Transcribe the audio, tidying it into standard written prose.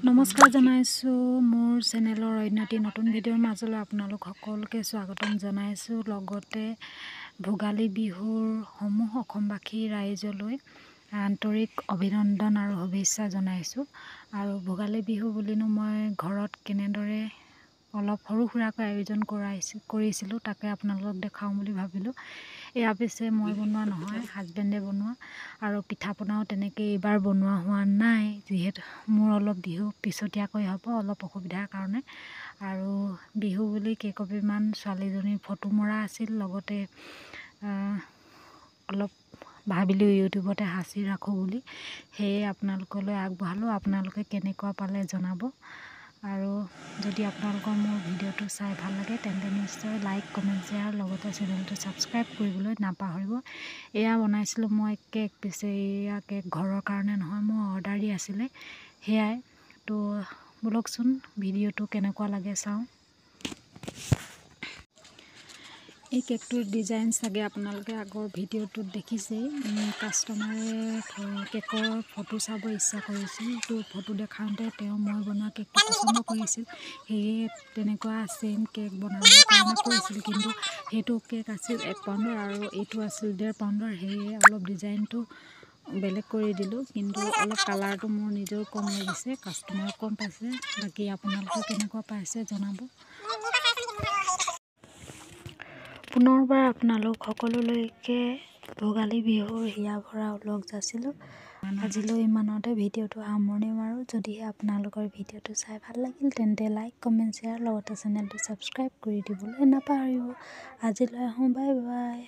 নমস্কাৰ জনাইছোঁ মোৰ চেনেলৰ অন্যটি নতুন ভিডিঅ'ৰ মাজলৈ আপোনালোক সকলোকে স্বাগতম জনাইছোঁ। লগতে ভোগালী বিহুৰ সমূহ অসমবাসী ৰাইজলৈ আন্তৰিক অভিনন্দন আৰু শুভেচ্ছা জনাইছোঁ। আৰু ভোগালী বিহু বুলিনো মই ঘৰত কেনেদৰে অলপ সৰু সুৰাকৈ আয়োজন কৰিছিলোঁ তাকে আপোনালোকক দেখাওঁ বুলি ভাবিলোঁ। এয়া পিছে মই বনোৱা নহয়, হাজবেণ্ডে বনোৱা, আৰু পিঠা পনাও তেনেকৈ এইবাৰ বনোৱা হোৱা নাই, যিহেতু মোৰ অলপ বিহু পিছতীয়াকৈ হ'ব অলপ অসুবিধাৰ কাৰণে। আৰু বিহু বুলি কেইকপিমান ছোৱালীজনীৰ ফটো মৰা আছিল, লগতে অলপ ভাবিলোঁ ইউটিউবতে সাঁচি ৰাখোঁ বুলি, সেয়ে আপোনালোকলৈ আগবঢ়ালোঁ। আপোনালোকে কেনেকুৱা পালে জনাব। আৰু যদি আপোনালোকৰ মোৰ ভিডিঅ'টো চাই ভাল লাগে তেন্তে নিশ্চয় লাইক, কমেণ্ট, শ্বেয়াৰ, লগতে চেনেলটো ছাবস্ক্ৰাইব কৰিবলৈ নাপাহৰিব। এয়া বনাইছিলোঁ মই কেক, পিছে এয়া কেক ঘৰৰ কাৰণে নহয়, মোৰ অৰ্ডাৰ দি আছিলে, সেয়াই। তো ব'লকচোন ভিডিঅ'টো কেনেকুৱা লাগে চাওঁ। এই কেকটোৰ ডিজাইন চাগে আপোনালোকে আগৰ ভিডিঅ'টোত দেখিছেই। কাষ্টমাৰে কেকৰ ফটো চাব ইচ্ছা কৰিছিল, তো ফটো দেখাওঁতে মই বনোৱা কেকটো পচন্দ কৰিছিল, সেয়ে তেনেকুৱা ছেইম কেক বনাবৰ কাৰণে কৈছিল। কিন্তু সেইটো কেক আছিল 1 পাউণ্ডৰ আৰু এইটো আছিল 1.5 পাউণ্ডৰ, সেয়ে অলপ ডিজাইনটো বেলেগ কৰি দিলোঁ। কিন্তু অলপ কালাৰটো মোৰ নিজৰ কম লাগিছে, কাষ্টমাৰে কম পাইছে। বাকী আপোনালোকে কেনেকুৱা পাইছে জনাব। পুনৰবাৰ আপোনালোক সকলোলৈকে ভোগালী বিহুৰ হিয়া ভৰা ওলগ যাছিলোঁ। আজিলৈ ইমানতে ভিডিঅ'টো সামৰণি মাৰোঁ। যদিহে আপোনালোকৰ ভিডিঅ'টো চাই ভাল লাগিল তেন্তে লাইক, কমেণ্ট, শ্বেয়াৰ, লগতে চেনেলটো ছাবস্ক্ৰাইব কৰি দিবলৈ নাপাহৰিব। আজিলৈ আহোঁ, বাই বাই।